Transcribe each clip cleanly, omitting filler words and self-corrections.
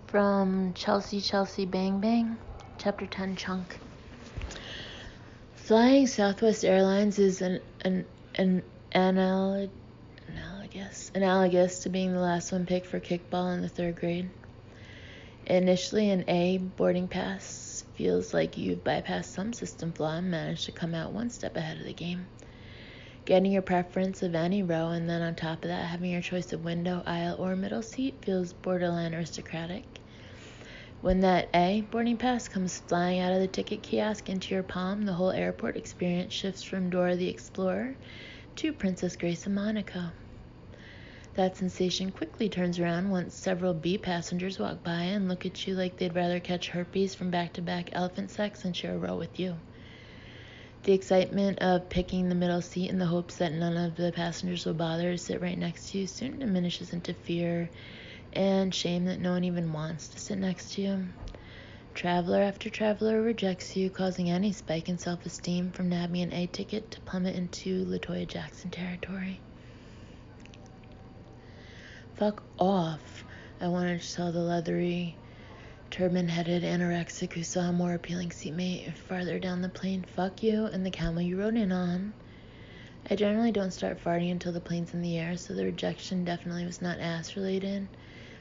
From Chelsea Bang Bang, Chapter 10 Chunk. Flying Southwest Airlines is analogous to being the last one picked for kickball in the 3rd grade. Initially an A boarding pass feels like you've bypassed some system flaw and managed to come out one step ahead of the game. Getting your preference of any row and then on top of that having your choice of window, aisle, or middle seat feels borderline aristocratic. When that A boarding pass comes flying out of the ticket kiosk into your palm, the whole airport experience shifts from Dora the Explorer to Princess Grace of Monaco. That sensation quickly turns around once several B passengers walk by and look at you like they'd rather catch herpes from back-to-back elephant sex than share a row with you. The excitement of picking the middle seat in the hopes that none of the passengers will bother to sit right next to you soon diminishes into fear and shame that no one even wants to sit next to you. Traveler after traveler rejects you, causing any spike in self-esteem from nabbing an A ticket to plummet into LaToya Jackson territory. Fuck off, I wanted to tell the leathery, turban-headed anorexic who saw a more appealing seatmate farther down the plane. Fuck you and the camel you rode in on. I generally don't start farting until the plane's in the air, so the rejection definitely was not ass-related.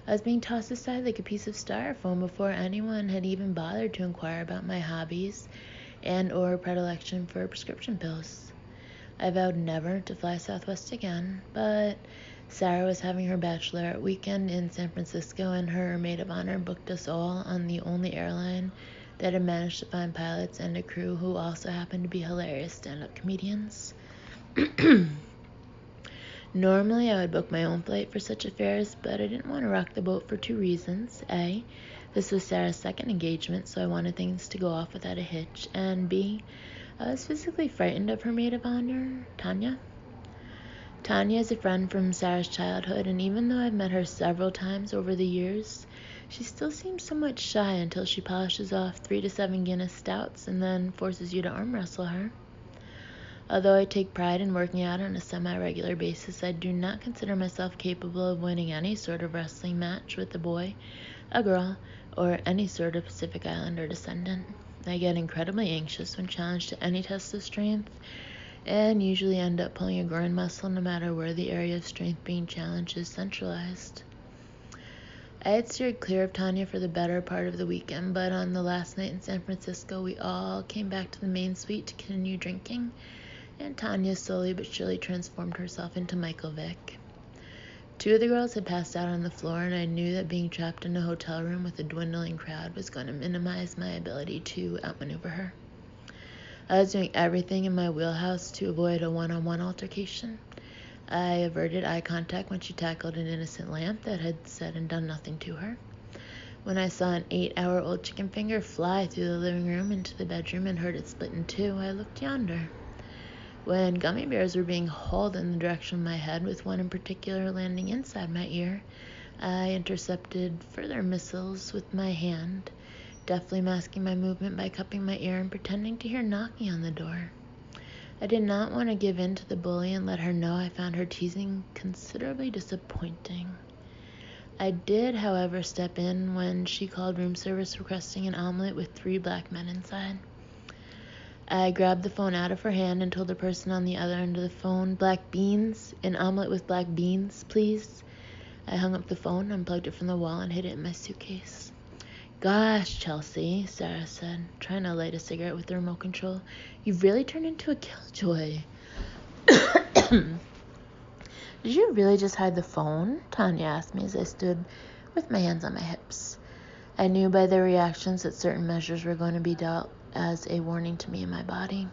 I was being tossed aside like a piece of styrofoam before anyone had even bothered to inquire about my hobbies and or predilection for prescription pills. I vowed never to fly Southwest again, but Sarah was having her bachelorette weekend in San Francisco, and her maid of honor booked us all on the only airline that had managed to find pilots and a crew who also happened to be hilarious stand-up comedians. Normally, I would book my own flight for such affairs, but I didn't want to rock the boat for 2 reasons. A, this was Sarah's second engagement, so I wanted things to go off without a hitch. And B, I was physically frightened of her maid of honor, Tanya. Tanya is a friend from Sarah's childhood, and even though I've met her several times over the years, she still seems somewhat shy until she polishes off 3 to 7 Guinness stouts and then forces you to arm wrestle her. Although I take pride in working out on a semi-regular basis, I do not consider myself capable of winning any sort of wrestling match with a boy, a girl, or any sort of Pacific Islander descendant. I get incredibly anxious when challenged to any test of strength, and usually end up pulling a groin muscle no matter where the area of strength being challenged is centralized. I had steered clear of Tanya for the better part of the weekend, but on the last night in San Francisco, we all came back to the main suite to continue drinking, and Tanya slowly but surely transformed herself into Michael Vick. 2 of the girls had passed out on the floor, and I knew that being trapped in a hotel room with a dwindling crowd was going to minimize my ability to outmaneuver her. I was doing everything in my wheelhouse to avoid a one-on-one altercation. I averted eye contact when she tackled an innocent lamp that had said and done nothing to her. When I saw an 8-hour-old chicken finger fly through the living room into the bedroom and heard it split in 2, I looked yonder. When gummy bears were being hauled in the direction of my head, with one in particular landing inside my ear, I intercepted further missiles with my hand, deftly masking my movement by cupping my ear and pretending to hear knocking on the door. I did not want to give in to the bully and let her know I found her teasing considerably disappointing. I did, however, step in when she called room service requesting an omelet with 3 black men inside. I grabbed the phone out of her hand and told the person on the other end of the phone, "Black beans, an omelet with black beans, please." I hung up the phone, unplugged it from the wall, and hid it in my suitcase. "Gosh, Chelsea," Sarah said, trying to light a cigarette with the remote control, "you've really turned into a killjoy." "Did you really just hide the phone?" Tanya asked me as I stood with my hands on my hips. I knew by their reactions that certain measures were going to be dealt as a warning to me and my body.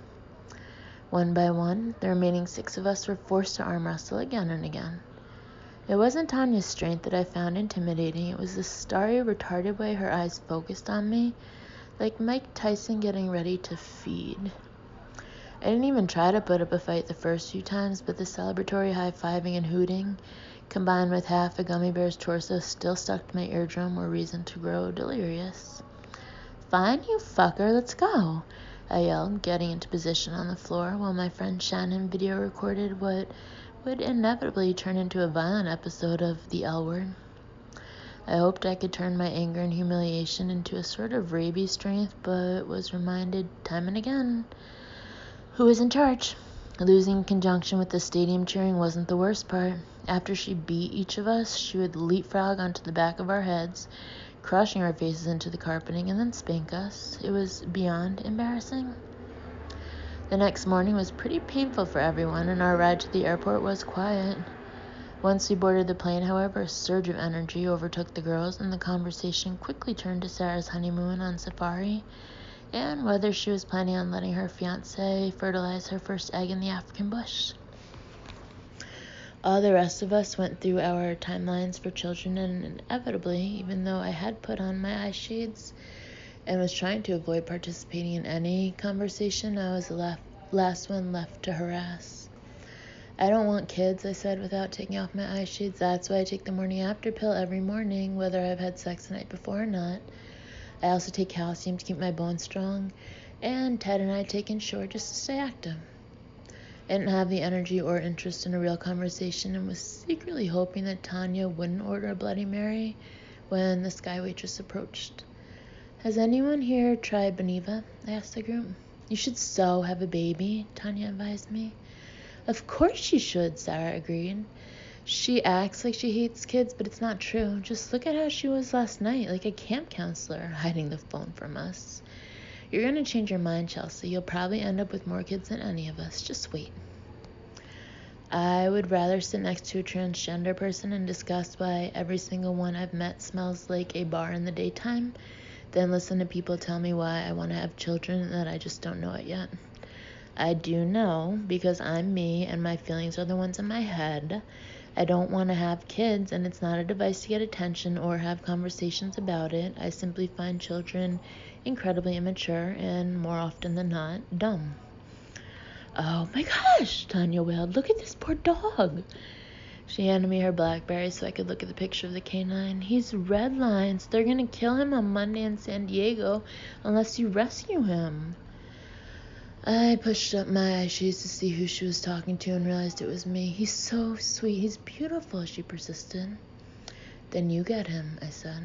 One by one, the remaining 6 of us were forced to arm wrestle again and again. It wasn't Tanya's strength that I found intimidating. It was the starry, retarded way her eyes focused on me, like Mike Tyson getting ready to feed. I didn't even try to put up a fight the first few times, but the celebratory high-fiving and hooting, combined with half a gummy bear's torso still stuck to my eardrum, were reason to grow delirious. "Fine, you fucker, let's go," I yelled, getting into position on the floor while my friend Shannon video recorded what would inevitably turn into a violent episode of The L Word. I hoped I could turn my anger and humiliation into a sort of rabies strength, but was reminded time and again who was in charge. Losing in conjunction with the stadium cheering wasn't the worst part. After she beat each of us, she would leapfrog onto the back of our heads, crushing our faces into the carpeting, and then spank us. It was beyond embarrassing. The next morning was pretty painful for everyone, and our ride to the airport was quiet. Once we boarded the plane, however, a surge of energy overtook the girls, and the conversation quickly turned to Sarah's honeymoon on safari, and whether she was planning on letting her fiancé fertilize her first egg in the African bush. All the rest of us went through our timelines for children, and inevitably, even though I had put on my eye shades and was trying to avoid participating in any conversation, I was the last one left to harass. I don't want kids, I said without taking off my eye shades. That's why I take the morning after pill every morning, whether I've had sex the night before or not. I also take calcium to keep my bones strong, and Ted and I take Ensure just to stay active. I didn't have the energy or interest in a real conversation and was secretly hoping that Tanya wouldn't order a Bloody Mary when the sky waitress approached. Has anyone here tried Beniva? I asked the group. You should so have a baby, Tanya advised me. Of course she should, Sarah agreed. She acts like she hates kids, but it's not true. Just look at how she was last night, like a camp counselor, hiding the phone from us. You're going to change your mind, Chelsea. You'll probably end up with more kids than any of us. Just wait. I would rather sit next to a transgender person and discuss why every single one I've met smells like a bar in the daytime than listen to people tell me why I want to have children and that I just don't know it yet. I do know, because I'm me and my feelings are the ones in my head. I don't want to have kids, and it's not a device to get attention or have conversations about it. I simply find children incredibly immature and, more often than not, dumb. Oh my gosh, Tanya wailed. Look at this poor dog. She handed me her BlackBerry so I could look at the picture of the canine. He's redlined. They're going to kill him on Monday in San Diego unless you rescue him. I pushed up my eye shades to see who she was talking to and realized it was me. He's so sweet. He's beautiful, she persisted. Then you get him, I said.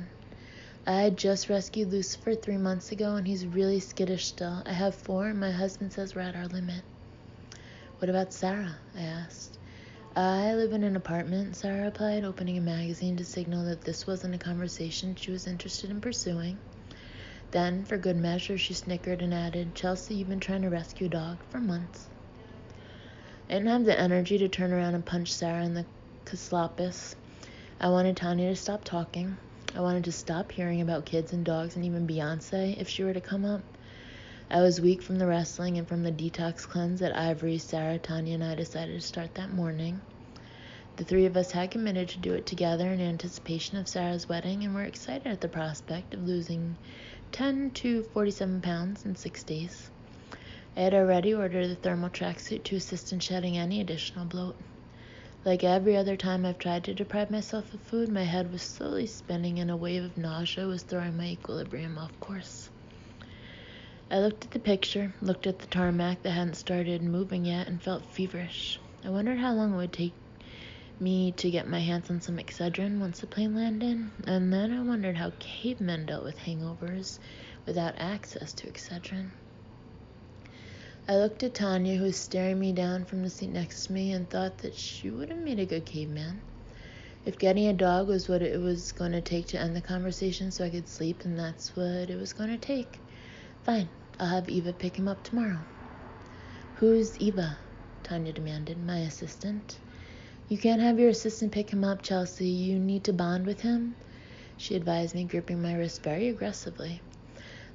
I just rescued Lucifer 3 months ago, and he's really skittish still. I have 4, and my husband says we're at our limit. What about Sarah? I asked. I live in an apartment, Sarah replied, opening a magazine to signal that this wasn't a conversation she was interested in pursuing. Then, for good measure, she snickered and added, Chelsea, you've been trying to rescue a dog for months. I didn't have the energy to turn around and punch Sarah in the caslopus. I wanted Tanya to stop talking. I wanted to stop hearing about kids and dogs and even Beyonce if she were to come up. I was weak from the wrestling and from the detox cleanse that Ivory, Sarah, Tanya, and I decided to start that morning. The 3 of us had committed to do it together in anticipation of Sarah's wedding, and were excited at the prospect of losing 10 to 47 pounds in 6 days. I had already ordered the thermal tracksuit to assist in shedding any additional bloat. Like every other time I've tried to deprive myself of food, my head was slowly spinning and a wave of nausea was throwing my equilibrium off course. I looked at the picture, looked at the tarmac that hadn't started moving yet, and felt feverish. I wondered how long it would take me to get my hands on some Excedrin once the plane landed, and then I wondered how cavemen dealt with hangovers without access to Excedrin. I looked at Tanya, who was staring me down from the seat next to me, and thought that she would have made a good caveman. If getting a dog was what it was going to take to end the conversation so I could sleep, then that's what it was going to take. Fine, I'll have Eva pick him up tomorrow. Who's Eva? Tanya demanded. My assistant. You can't have your assistant pick him up, Chelsea. You need to bond with him, she advised me, gripping my wrist very aggressively.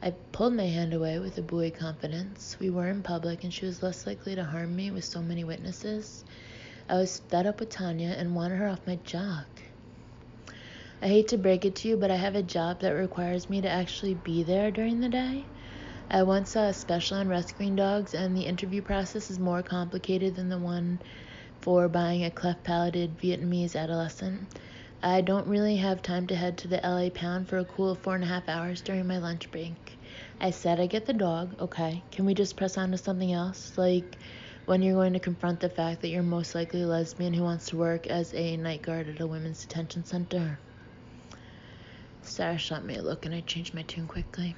I pulled my hand away with a buoy confidence. We were in public, and she was less likely to harm me with so many witnesses. I was fed up with Tanya and wanted her off my jock. I hate to break it to you, but I have a job that requires me to actually be there during the day. I once saw a special on rescuing dogs, and the interview process is more complicated than the one for buying a cleft-palated Vietnamese adolescent. I don't really have time to head to the LA pound for a cool 4.5 hours during my lunch break. I said I get the dog, okay. Can we just press on to something else? Like when you're going to confront the fact that you're most likely a lesbian who wants to work as a night guard at a women's detention center. Sarah shot me a look and I changed my tune quickly.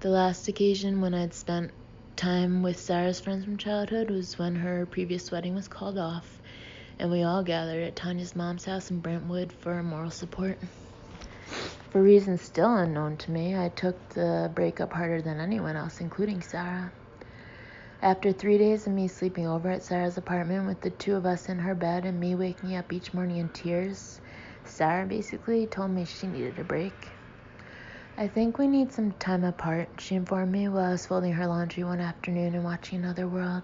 The last occasion when I'd spent time with Sarah's friends from childhood was when her previous wedding was called off, and we all gathered at Tanya's mom's house in Brentwood for moral support. For reasons still unknown to me, I took the breakup harder than anyone else, including Sarah. After 3 days of me sleeping over at Sarah's apartment with the two of us in her bed and me waking up each morning in tears, Sarah basically told me she needed a break. I think we need some time apart, she informed me while I was folding her laundry one afternoon and watching Another World.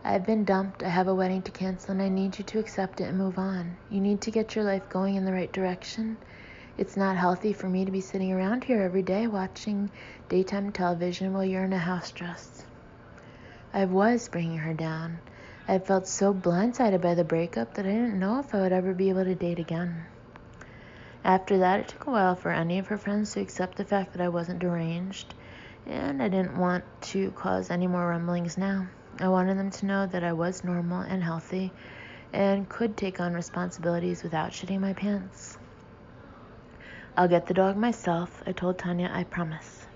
I've been dumped, I have a wedding to cancel, and I need you to accept it and move on. You need to get your life going in the right direction. It's not healthy for me to be sitting around here every day watching daytime television while you're in a house dress. I was bringing her down. I felt so blindsided by the breakup that I didn't know if I would ever be able to date again. After that, it took a while for any of her friends to accept the fact that I wasn't deranged, and I didn't want to cause any more rumblings now. I wanted them to know that I was normal and healthy and could take on responsibilities without shitting my pants. I'll get the dog myself, I told Tanya, I promise.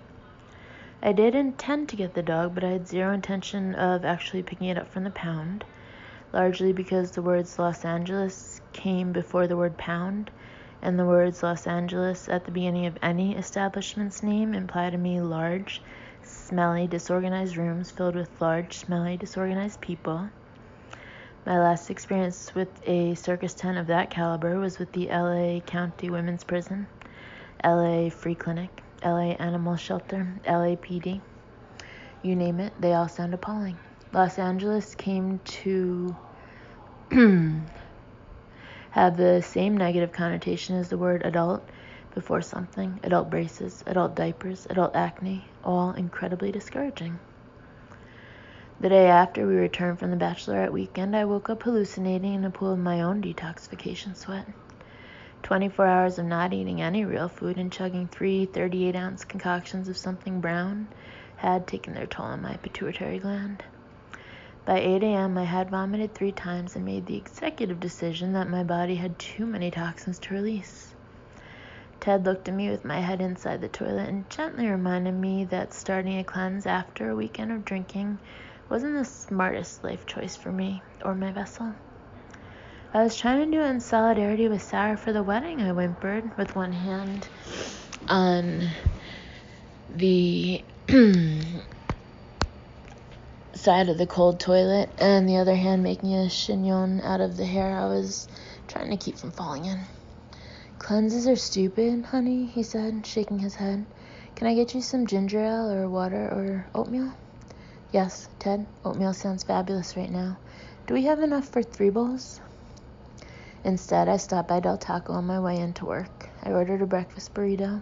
I did intend to get the dog, but I had zero intention of actually picking it up from the pound, largely because the words Los Angeles came before the word pound, and the words Los Angeles at the beginning of any establishment's name imply to me large, smelly, disorganized rooms filled with large, smelly, disorganized people. My last experience with a circus tent of that caliber was with the LA County Women's Prison, LA Free Clinic, LA Animal Shelter, LAPD. You name it, they all sound appalling. Los Angeles came to have the same negative connotation as the word adult before something. Adult braces, adult diapers, adult acne, all incredibly discouraging. The day after we returned from the bachelorette weekend, I woke up hallucinating in a pool of my own detoxification sweat. 24 hours of not eating any real food and chugging 3 38-ounce concoctions of something brown had taken their toll on my pituitary gland. By 8 a.m., I had vomited 3 times and made the executive decision that my body had too many toxins to release. Ted looked at me with my head inside the toilet and gently reminded me that starting a cleanse after a weekend of drinking wasn't the smartest life choice for me or my vessel. I was trying to do it in solidarity with Sarah for the wedding, I whimpered, with one hand on the side of the cold toilet and the other hand making a chignon out of the hair I was trying to keep from falling in. Cleanses are stupid, honey, he said, shaking his head. Can I get you some ginger ale or water or oatmeal? Yes, Ted, oatmeal sounds fabulous right now. Do we have enough for 3 bowls? Instead, I stopped by Del Taco on my way into work. I ordered a breakfast burrito,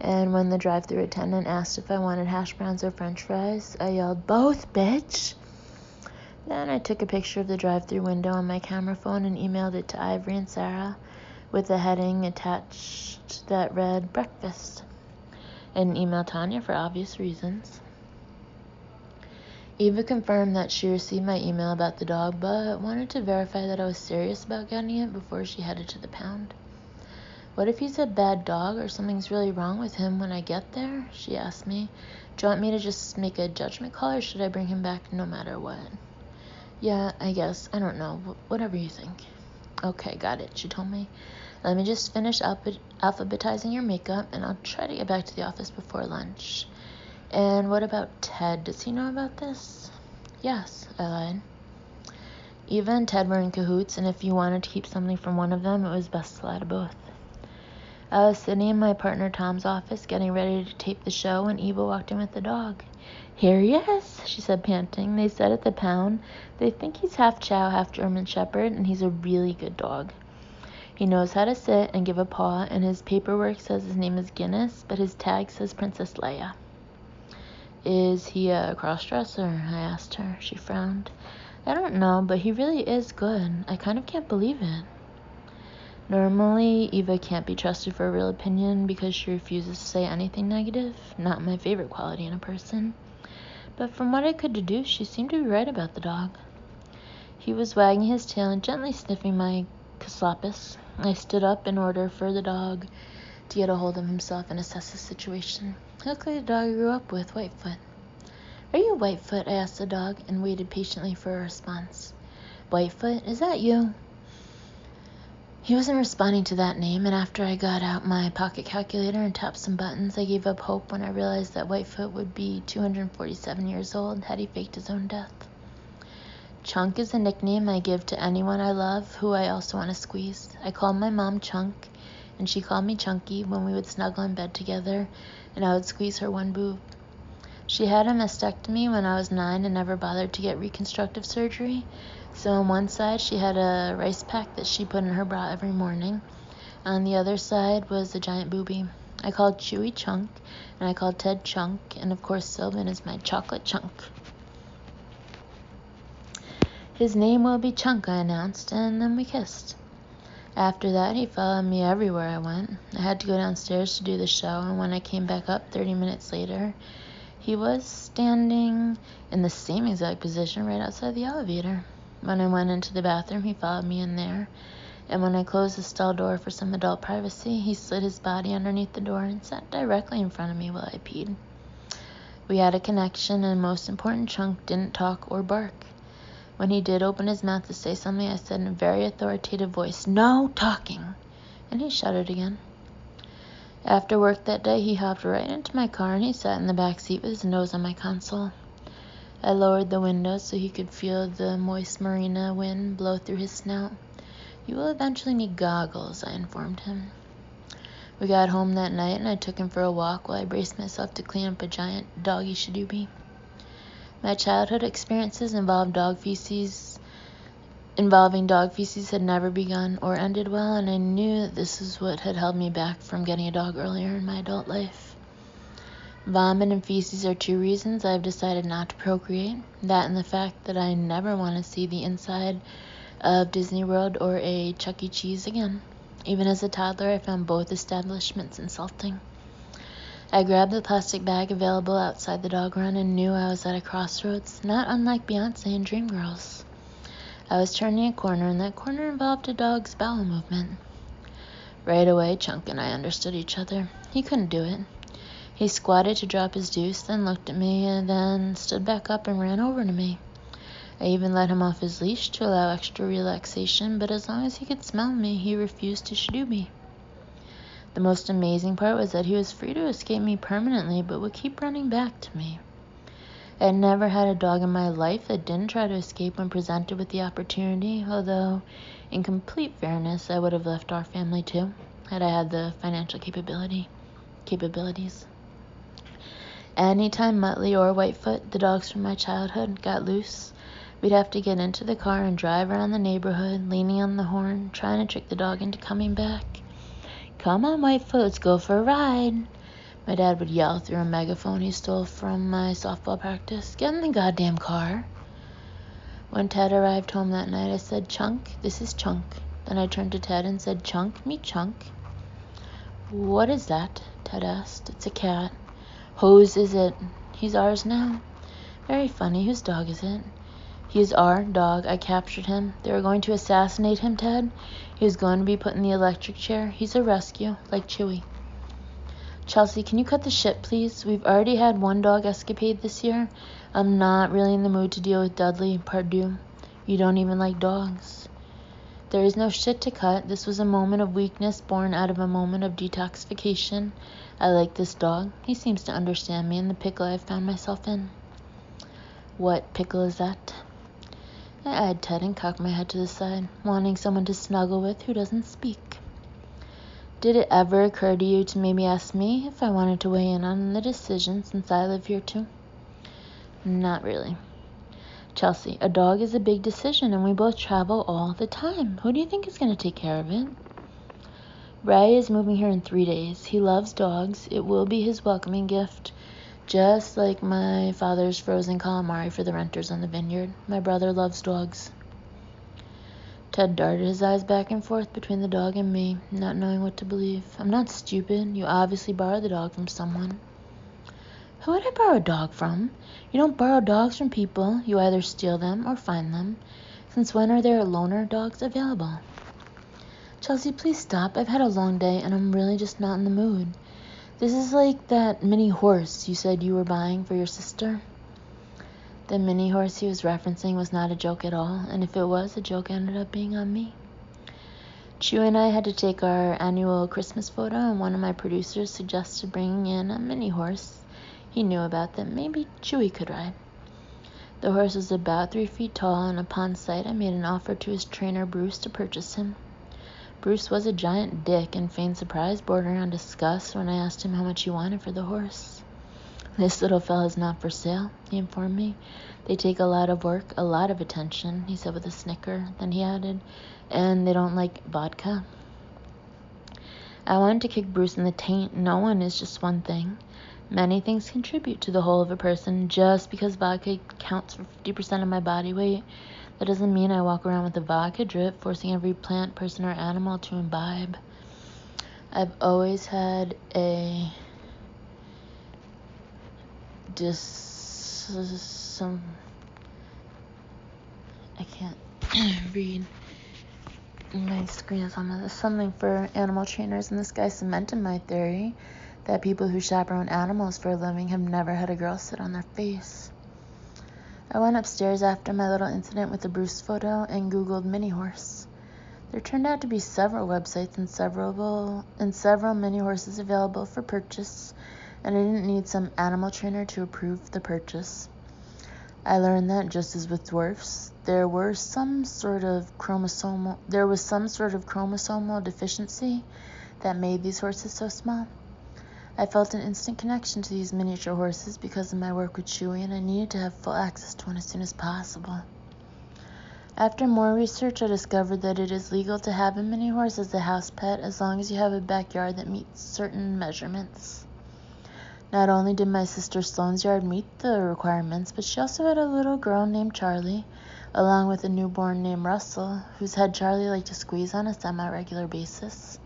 and when the drive-thru attendant asked if I wanted hash browns or french fries, I yelled, "Both, bitch!" Then I took a picture of the drive-thru window on my camera phone and emailed it to Ivory and Sarah with a heading attached that read, "Breakfast." I didn't email Tanya for obvious reasons. Eva confirmed that she received my email about the dog, but wanted to verify that I was serious about getting it before she headed to the pound. What if he's a bad dog or something's really wrong with him when I get there? She asked me. Do you want me to just make a judgment call or should I bring him back no matter what? Yeah, I guess. I don't know. Whatever you think. Okay, got it, she told me. Let me just finish alphabetizing your makeup and I'll try to get back to the office before lunch. And what about Ted? Does he know about this? Yes, I lied. Eva and Ted were in cahoots, and if you wanted to keep something from one of them, it was best to lie to both. I was sitting in my partner Tom's office getting ready to tape the show when Eva walked in with the dog. Here he is, she said, panting. They said at the pound they think he's half Chow, half German Shepherd, and he's a really good dog. He knows how to sit and give a paw, and his paperwork says his name is Guinness, but his tag says Princess Leia. Is he a cross-dresser? I asked her. She frowned. I don't know, but he really is good. I kind of can't believe it. Normally, Eva can't be trusted for a real opinion because she refuses to say anything negative. Not my favorite quality in a person. But from what I could deduce, she seemed to be right about the dog. He was wagging his tail and gently sniffing my caslopus. I stood up in order for the dog to get a hold of himself and assess the situation. He looked like the dog I grew up with, Whitefoot. Are you Whitefoot? I asked the dog and waited patiently for a response. Whitefoot, is that you? He wasn't responding to that name, and after I got out my pocket calculator and tapped some buttons, I gave up hope when I realized that Whitefoot would be 247 years old had he faked his own death. Chunk is a nickname I give to anyone I love who I also want to squeeze. I called my mom Chunk, and she called me Chunky when we would snuggle in bed together, and I would squeeze her one boob. She had a mastectomy when I was 9 and never bothered to get reconstructive surgery, so on one side she had a rice pack that she put in her bra every morning. On the other side was a giant boobie. I called Chewy Chunk, and I called Ted Chunk, and of course Sylvan is my chocolate chunk. His name will be Chunk, I announced, and then we kissed. After that, he followed me everywhere I went. I had to go downstairs to do the show, and when I came back up 30 minutes later, he was standing in the same exact position right outside the elevator. When I went into the bathroom, he followed me in there, and when I closed the stall door for some adult privacy, he slid his body underneath the door and sat directly in front of me while I peed. We had a connection, and most important, Chunk didn't talk or bark. When he did open his mouth to say something, I said in a very authoritative voice, "No talking," and he shut it again. After work that day, he hopped right into my car and he sat in the back seat with his nose on my console. I lowered the window so he could feel the moist marina wind blow through his snout. "You will eventually need goggles," I informed him. We got home that night and I took him for a walk while I braced myself to clean up a giant doggy shadoobie. My childhood experiences involving dog feces had never begun or ended well, and I knew that this is what had held me back from getting a dog earlier in my adult life. Vomit and feces are 2 reasons I've decided not to procreate. That and the fact that I never want to see the inside of Disney World or a Chuck E. Cheese again. Even as a toddler, I found both establishments insulting. I grabbed the plastic bag available outside the dog run and knew I was at a crossroads, not unlike Beyonce and Dreamgirls. I was turning a corner, and that corner involved a dog's bowel movement. Right away, Chunk and I understood each other. He couldn't do it. He squatted to drop his deuce, then looked at me, and then stood back up and ran over to me. I even let him off his leash to allow extra relaxation, but as long as he could smell me, he refused to shadoobie. The most amazing part was that he was free to escape me permanently, but would keep running back to me. I had never had a dog in my life that didn't try to escape when presented with the opportunity, although, in complete fairness, I would have left our family too, had I had the financial capabilities. Anytime Muttley or Whitefoot, the dogs from my childhood, got loose, we'd have to get into the car and drive around the neighborhood, leaning on the horn, trying to trick the dog into coming back. "Come on, Whitefoot, let's go for a ride," my dad would yell through a megaphone he stole from my softball practice. "Get in the goddamn car." When Ted arrived home that night, I said, "Chunk, this is Chunk." Then I turned to Ted and said, "Chunk, meet Chunk." "What is that?" Ted asked. "It's a cat." "Whose is it?" "He's ours now." "Very funny. Whose dog is it?" "He is our dog. I captured him. They were going to assassinate him, Ted. He was going to be put in the electric chair. He's a rescue, like Chewy." "Chelsea, can you cut the shit, please? We've already had one dog escapade this year. I'm not really in the mood to deal with Dudley Pardue. You don't even like dogs." "There is no shit to cut. This was a moment of weakness born out of a moment of detoxification. I like this dog. He seems to understand me and the pickle I've found myself in." "What pickle is that?" I eyed Ted and cocked my head to the side, wanting someone to snuggle with who doesn't speak. "Did it ever occur to you to maybe ask me if I wanted to weigh in on the decision since I live here too?" "Not really." "Chelsea, a dog is a big decision and we both travel all the time. Who do you think is going to take care of it?" "Ray is moving here in 3 days. He loves dogs. It will be his welcoming gift. Just like my father's frozen calamari for the renters on the vineyard. My brother loves dogs." Ted darted his eyes back and forth between the dog and me, not knowing what to believe. "I'm not stupid. You obviously borrowed the dog from someone." "Who would I borrow a dog from? You don't borrow dogs from people. You either steal them or find them. Since when are there loaner dogs available?" Chelsea, please stop. I've had a long day and I'm really just not in the mood. This is like that mini horse you said you were buying for your sister. The mini horse he was referencing was not a joke at all, and if it was, the joke ended up being on me. Chewy and I had to take our annual Christmas photo, and one of my producers suggested bringing in a mini horse he knew about that maybe Chewy could ride. The horse was about 3 feet tall, and upon sight I made an offer to his trainer Bruce to purchase him. Bruce was a giant dick and feigned surprise bordering on disgust when I asked him how much he wanted for the horse. This little fella's not for sale, he informed me. They take a lot of work, a lot of attention, he said with a snicker. Then he added, and they don't like vodka. I wanted to kick Bruce in the taint. No one is just one thing. Many things contribute to the whole of a person. Just because vodka counts for 50% of my body weight, that doesn't mean I walk around with a vodka drip, forcing every plant, person, or animal to imbibe. I've always had a I can't read. My screen is on this. Something for animal trainers, and this guy cemented my theory that people who chaperone animals for a living have never had a girl sit on their face. I went upstairs after my little incident with the Bruce photo and Googled mini horse. There turned out to be several websites and several mini horses available for purchase, and I didn't need some animal trainer to approve the purchase. I learned that, just as with dwarfs, there was some sort of chromosomal deficiency that made these horses so small. I felt an instant connection to these miniature horses because of my work with Chewy, and I needed to have full access to one as soon as possible. After more research, I discovered that it is legal to have a mini horse as a house pet as long as you have a backyard that meets certain measurements. Not only did my sister Sloane's yard meet the requirements, but she also had a little girl named Charlie, along with a newborn named Russell, whose head Charlie liked to squeeze on a semi-regular basis.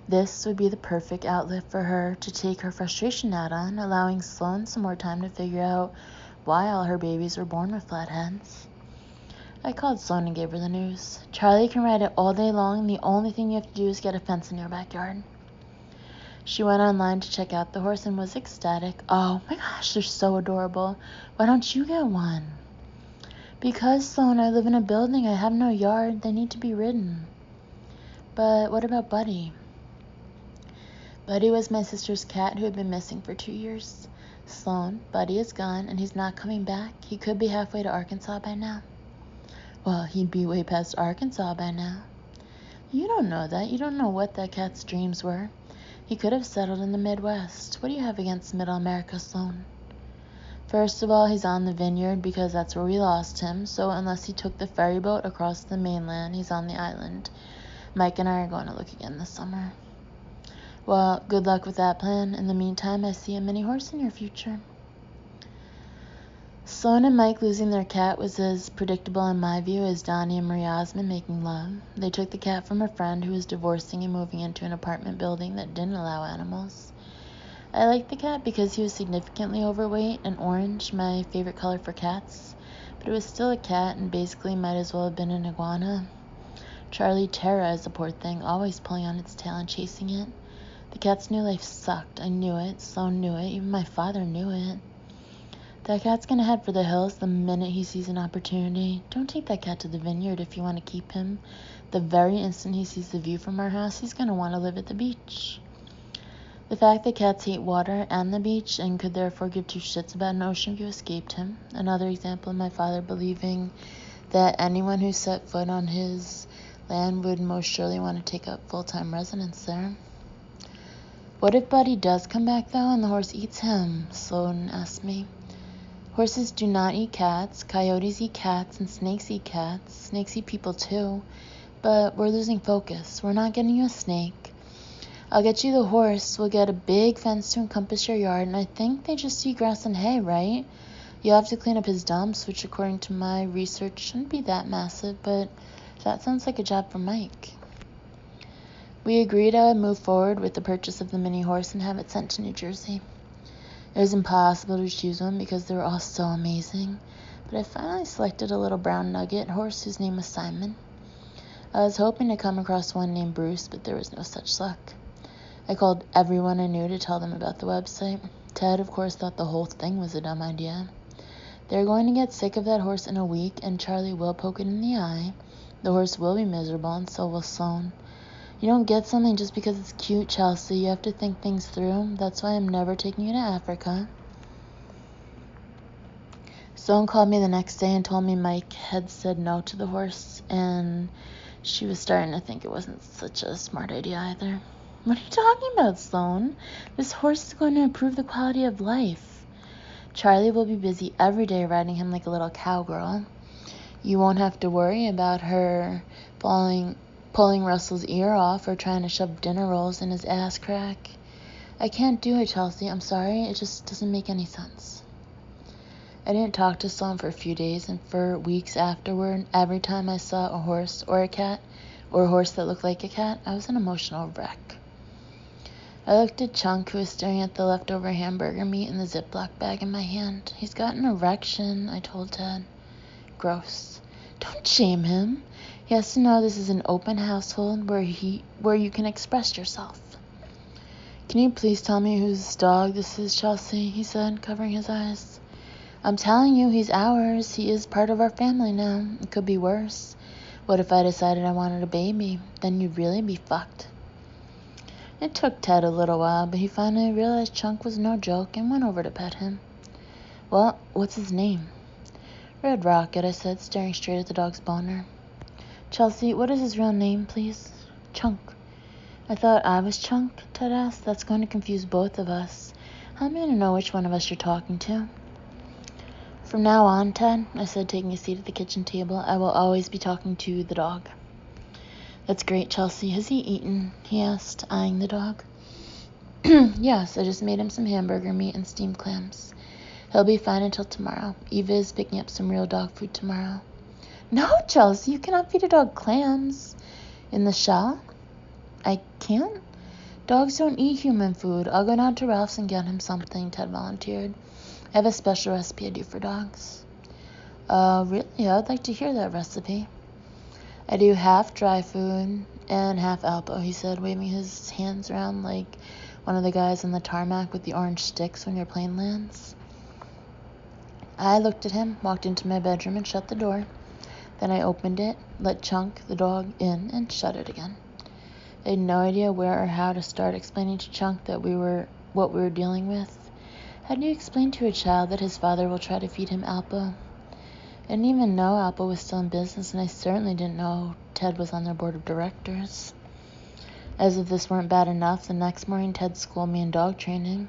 This would be the perfect outlet for her to take her frustration out on, allowing Sloane some more time to figure out why all her babies were born with flat heads. I called Sloane and gave her the news. Charlie can ride it all day long, and the only thing you have to do is get a fence in your backyard. She went online to check out the horse and was ecstatic. Oh my gosh, they're so adorable. Why don't you get one? Because, Sloane, I live in a building. I have no yard. They need to be ridden. But what about Buddy? Buddy was my sister's cat who had been missing for 2 years. Sloane, Buddy is gone, and he's not coming back. He could be halfway to Arkansas by now. Well, he'd be way past Arkansas by now. You don't know that. You don't know what that cat's dreams were. He could have settled in the Midwest. What do you have against Middle America, Sloane? First of all, he's on the vineyard because that's where we lost him, so unless he took the ferry boat across the mainland, he's on the island. Mike and I are going to look again this summer. Well, good luck with that plan. In the meantime, I see a mini horse in your future. Sloane and Mike losing their cat was as predictable in my view as Donnie and Marie Osmond making love. They took the cat from a friend who was divorcing and moving into an apartment building that didn't allow animals. I liked the cat because he was significantly overweight and orange, my favorite color for cats, but it was still a cat and basically might as well have been an iguana. Charlie terrorized the poor thing, always pulling on its tail and chasing it. The cat's new life sucked. I knew it. Sloane knew it. Even my father knew it. That cat's gonna head for the hills the minute he sees an opportunity. Don't take that cat to the vineyard if you want to keep him. The very instant he sees the view from our house, he's gonna want to live at the beach. The fact that cats hate water and the beach and could therefore give two shits about an ocean view escaped him. Another example of my father believing that anyone who set foot on his land would most surely want to take up full-time residence there. What if Buddy does come back, though, and the horse eats him? Sloane asked me. Horses do not eat cats. Coyotes eat cats, and snakes eat cats. Snakes eat people, too. But we're losing focus. We're not getting you a snake. I'll get you the horse. We'll get a big fence to encompass your yard, and I think they just eat grass and hay, right? You'll have to clean up his dumps, which according to my research shouldn't be that massive, but that sounds like a job for Mike. We agreed I would move forward with the purchase of the mini horse and have it sent to New Jersey. It was impossible to choose one because they were all so amazing, but I finally selected a little brown nugget horse whose name was Simon. I was hoping to come across one named Bruce, but there was no such luck. I called everyone I knew to tell them about the website. Ted, of course, thought the whole thing was a dumb idea. They're going to get sick of that horse in a week, and Charlie will poke it in the eye. The horse will be miserable, and so will Sloan. You don't get something just because it's cute, Chelsea. You have to think things through. That's why I'm never taking you to Africa. Sloan called me the next day and told me Mike had said no to the horse, and she was starting to think it wasn't such a smart idea either. What are you talking about, Sloan? This horse is going to improve the quality of life. Charlie will be busy every day riding him like a little cowgirl. You won't have to worry about her pulling Russell's ear off or trying to shove dinner rolls in his ass crack. I can't do it, Chelsea. I'm sorry. It just doesn't make any sense. I didn't talk to Sloan for a few days, and for weeks afterward, every time I saw a horse or a cat, or a horse that looked like a cat, I was an emotional wreck. I looked at Chunk, who was staring at the leftover hamburger meat in the Ziploc bag in my hand. He's got an erection, I told Ted. Gross. Don't shame him. He has to know this is an open household where you can express yourself. Can you please tell me whose dog this is, Chelsea? He said, covering his eyes. I'm telling you, he's ours. He is part of our family now. It could be worse. What if I decided I wanted a baby? Then you'd really be fucked. It took Ted a little while, but he finally realized Chunk was no joke and went over to pet him. Well, what's his name? Red Rocket, I said, staring straight at the dog's boner. Chelsea, what is his real name, please? Chunk. I thought I was Chunk, Ted asked. That's going to confuse both of us. How am I going to know which one of us you're talking to? From now on, Ted, I said, taking a seat at the kitchen table, I will always be talking to the dog. That's great, Chelsea. Has he eaten? He asked, eyeing the dog. Yes, I just made him some hamburger meat and steamed clams. He'll be fine until tomorrow. Eva is picking up some real dog food tomorrow. No, Chelsea, you cannot feed a dog clams. In the shell? I can't? Dogs don't eat human food. I'll go down to Ralph's and get him something, Ted volunteered. I have a special recipe I do for dogs. Really? I'd like to hear that recipe. I do half dry food and half Alpo, he said, waving his hands around like one of the guys on the tarmac with the orange sticks when your plane lands. I looked at him, walked into my bedroom, and shut the door. Then I opened it, let Chunk, the dog, in, and shut it again. I had no idea where or how to start explaining to Chunk that what we were dealing with. How do you explain to a child that his father will try to feed him Alpo? I didn't even know Alpo was still in business, and I certainly didn't know Ted was on their board of directors. As if this weren't bad enough, the next morning Ted schooled me in dog training.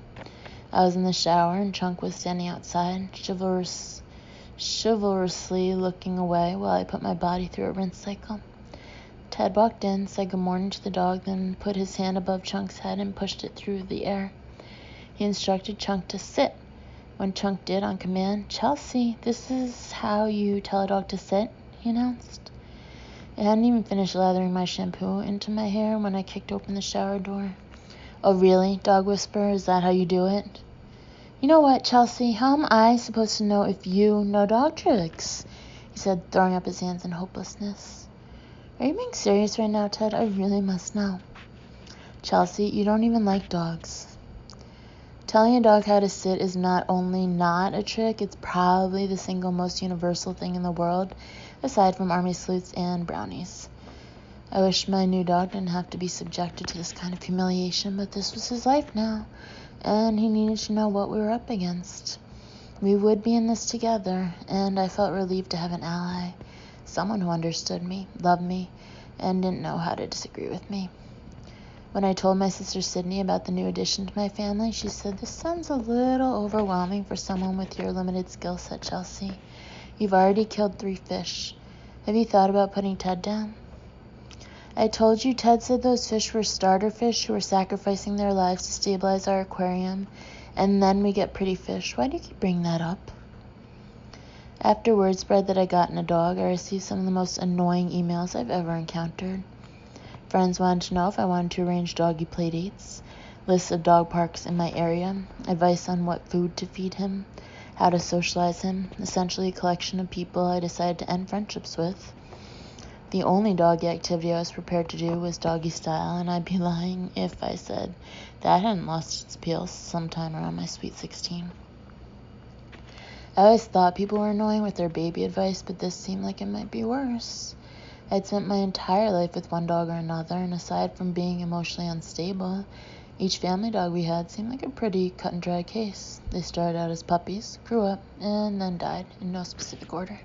I was in the shower, and Chunk was standing outside, chivalrously looking away while I put my body through a rinse cycle. Ted walked in, said good morning to the dog, then put his hand above Chunk's head and pushed it through the air. He instructed Chunk to sit. When Chunk did on command, Chelsea, this is how you tell a dog to sit, he announced. I hadn't even finished lathering my shampoo into my hair when I kicked open the shower door. Oh, really, Dog Whisperer, is that how you do it? You know what, Chelsea, how am I supposed to know if you know dog tricks? He said, throwing up his hands in hopelessness. Are you being serious right now, Ted? I really must know. Chelsea, you don't even like dogs. Telling a dog how to sit is not only not a trick, it's probably the single most universal thing in the world, aside from army salutes and brownies. I wish my new dog didn't have to be subjected to this kind of humiliation, but this was his life now, and he needed to know what we were up against. We would be in this together, and I felt relieved to have an ally, someone who understood me, loved me, and didn't know how to disagree with me. When I told my sister Sydney about the new addition to my family, she said, this sounds a little overwhelming for someone with your limited skill set, Chelsea. You've already killed 3 fish. Have you thought about putting Ted down? I told you Ted said those fish were starter fish who were sacrificing their lives to stabilize our aquarium, and then we get pretty fish. Why do you keep bringing that up? After word spread that I gotten a dog, I received some of the most annoying emails I've ever encountered. Friends wanted to know if I wanted to arrange doggy play dates, lists of dog parks in my area, advice on what food to feed him, how to socialize him, essentially a collection of people I decided to end friendships with. The only doggy activity I was prepared to do was doggy style, and I'd be lying if I said that hadn't lost its appeal sometime around my sweet 16. I always thought people were annoying with their baby advice, but this seemed like it might be worse. I'd spent my entire life with one dog or another, and aside from being emotionally unstable, each family dog we had seemed like a pretty cut-and-dry case. They started out as puppies, grew up, and then died in no specific order.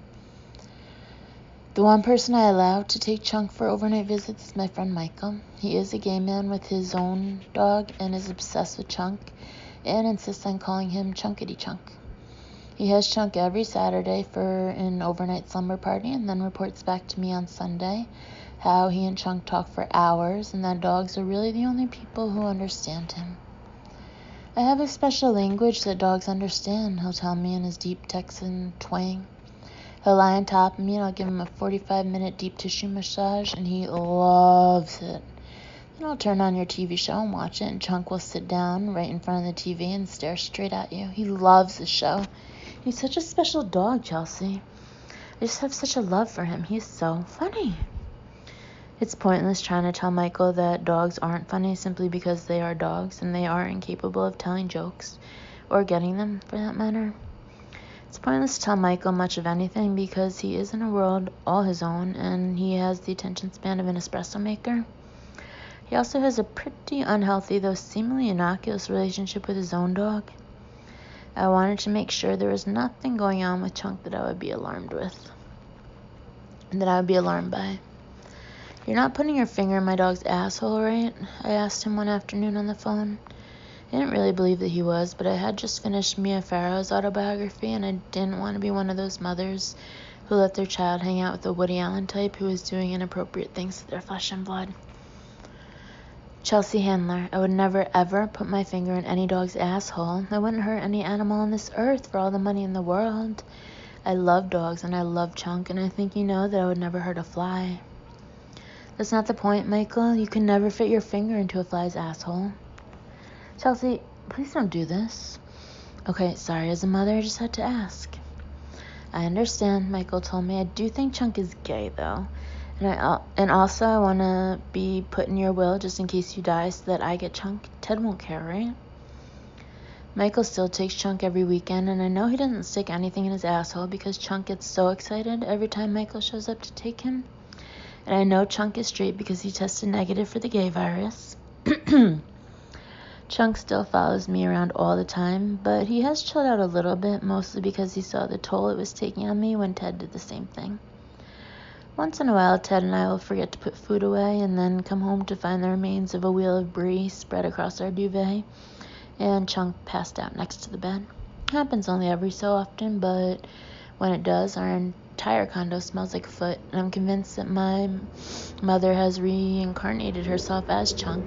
The one person I allowed to take Chunk for overnight visits is my friend Michael. He is a gay man with his own dog and is obsessed with Chunk and insists on calling him Chunkity Chunk. He has Chunk every Saturday for an overnight slumber party and then reports back to me on Sunday how he and Chunk talk for hours and that dogs are really the only people who understand him. I have a special language that dogs understand, he'll tell me in his deep Texan twang. He'll lie on top of me and I'll give him a 45-minute deep tissue massage and he loves it. Then I'll turn on your TV show and watch it and Chunk will sit down right in front of the TV and stare straight at you. He loves the show. He's such a special dog, Chelsea. I just have such a love for him. He's so funny. It's pointless trying to tell Michael that dogs aren't funny simply because they are dogs and they are incapable of telling jokes or getting them for that matter. It's pointless to tell Michael much of anything because he is in a world all his own and he has the attention span of an espresso maker. He also has a pretty unhealthy, though seemingly innocuous, relationship with his own dog. I wanted to make sure there was nothing going on with Chunk that I would be alarmed with, and that I would be alarmed by. "You're not putting your finger in my dog's asshole, right?" I asked him one afternoon on the phone. I didn't really believe that he was, but I had just finished Mia Farrow's autobiography, and I didn't want to be one of those mothers who let their child hang out with a Woody Allen type who was doing inappropriate things to their flesh and blood. Chelsea Handler, I would never ever put my finger in any dog's asshole. I wouldn't hurt any animal on this earth for all the money in the world. I love dogs and I love Chunk, and I think you know that I would never hurt a fly. That's not the point, Michael. You can never fit your finger into a fly's asshole. Chelsea, please don't do this. Okay, sorry, as a mother, I just had to ask. I understand, Michael told me. I do think Chunk is gay, though. And also, I want to be put in your will just in case you die so that I get Chunk. Ted won't care, right? Michael still takes Chunk every weekend, and I know he doesn't stick anything in his asshole because Chunk gets so excited every time Michael shows up to take him. And I know Chunk is straight because he tested negative for the gay virus. Chunk still follows me around all the time, but he has chilled out a little bit, mostly because he saw the toll it was taking on me when Ted did the same thing. Once in a while, Ted and I will forget to put food away and then come home to find the remains of a wheel of brie spread across our duvet and Chunk passed out next to the bed. It happens only every so often, but when it does, our entire condo smells like foot, and I'm convinced that my mother has reincarnated herself as Chunk.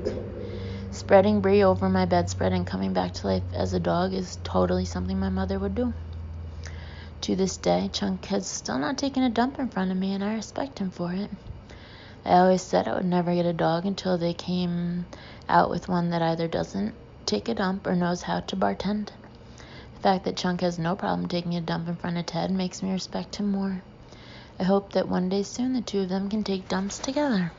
Spreading brie over my bedspread and coming back to life as a dog is totally something my mother would do. To this day, Chunk has still not taken a dump in front of me, and I respect him for it. I always said I would never get a dog until they came out with one that either doesn't take a dump or knows how to bartend. The fact that Chunk has no problem taking a dump in front of Ted makes me respect him more. I hope that one day soon the two of them can take dumps together.